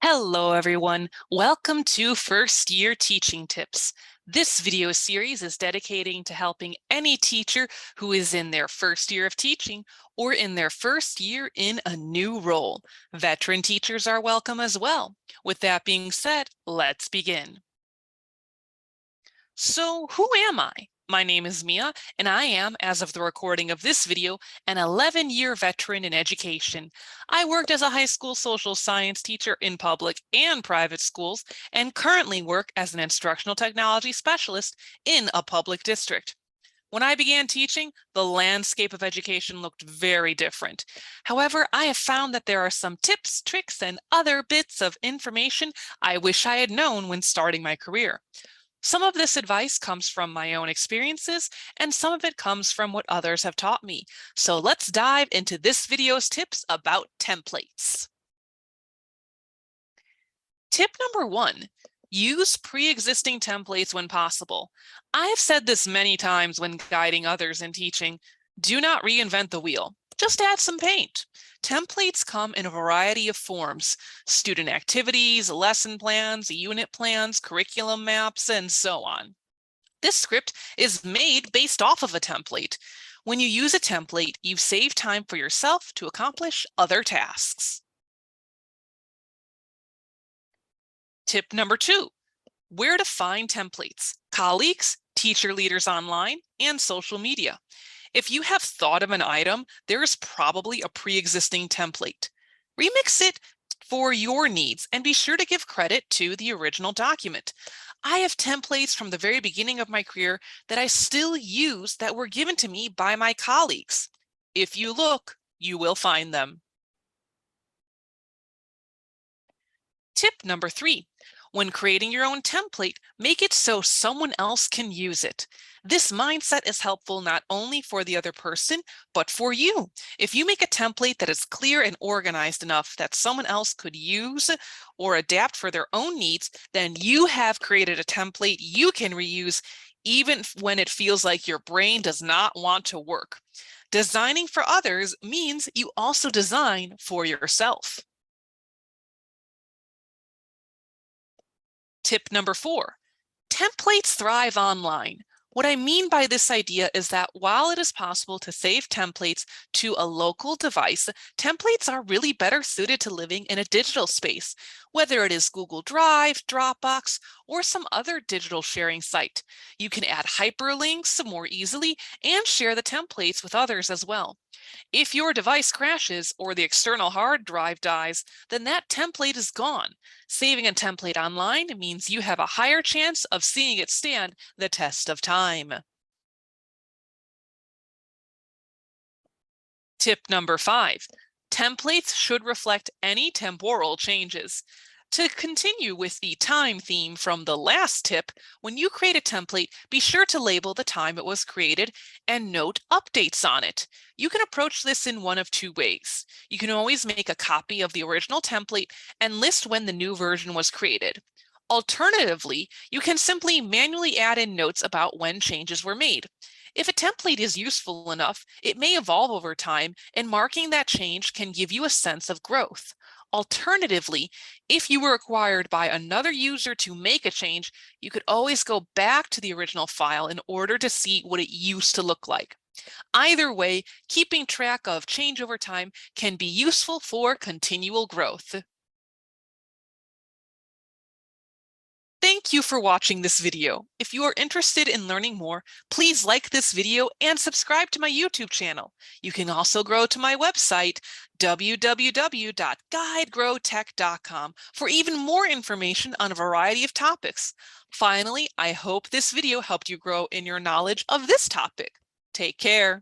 Hello, everyone. Welcome to First Year Teaching Tips. This video series is dedicating to helping any teacher who is in their first year of teaching or in their first year in a new role. Veteran teachers are welcome as well. With that being said, let's begin. So, who am I? My name is Mia, and I am, as of the recording of this video, an 11-year veteran in education. I worked as a high school social science teacher in public and private schools, and currently work as an instructional technology specialist in a public district. When I began teaching, the landscape of education looked very different. However, I have found that there are some tips, tricks, and other bits of information I wish I had known when starting my career. Some of this advice comes from my own experiences, and some of it comes from what others have taught me. So let's dive into this video's tips about templates. Tip number 1, use pre-existing templates when possible. I've said this many times when guiding others in teaching. Do not reinvent the wheel. Just add some paint. Templates come in a variety of forms: student activities, lesson plans, unit plans, curriculum maps, and so on. This script is made based off of a template. When you use a template, you save time for yourself to accomplish other tasks. Tip number 2, where to find templates: colleagues, teacher leaders online, and social media. If you have thought of an item, there is probably a pre-existing template. Remix it for your needs and be sure to give credit to the original document. I have templates from the very beginning of my career that I still use that were given to me by my colleagues. If you look, you will find them. Tip number 3, when creating your own template, make it so someone else can use it. This mindset is helpful not only for the other person, but for you. If you make a template that is clear and organized enough that someone else could use or adapt for their own needs, then you have created a template you can reuse even when it feels like your brain does not want to work. Designing for others means you also design for yourself. Tip number 4, templates thrive online. What I mean by this idea is that while it is possible to save templates to a local device, templates are really better suited to living in a digital space, whether it is Google Drive, Dropbox, or some other digital sharing site. You can add hyperlinks more easily and share the templates with others as well. If your device crashes or the external hard drive dies, then that template is gone. Saving a template online means you have a higher chance of seeing it stand the test of time. Tip number 5, templates should reflect any temporal changes. To continue with the time theme from the last tip, when you create a template, be sure to label the time it was created and note updates on it. You can approach this in one of 2 ways. You can always make a copy of the original template and list when the new version was created. Alternatively, you can simply manually add in notes about when changes were made. If a template is useful enough, it may evolve over time, and marking that change can give you a sense of growth. Alternatively, if you were required by another user to make a change, you could always go back to the original file in order to see what it used to look like. Either way, keeping track of change over time can be useful for continual growth. Thank you for watching this video. If you are interested in learning more, please like this video and subscribe to my YouTube channel. You can also go to my website, www.guidegrowtech.com, for even more information on a variety of topics. Finally, I hope this video helped you grow in your knowledge of this topic. Take care.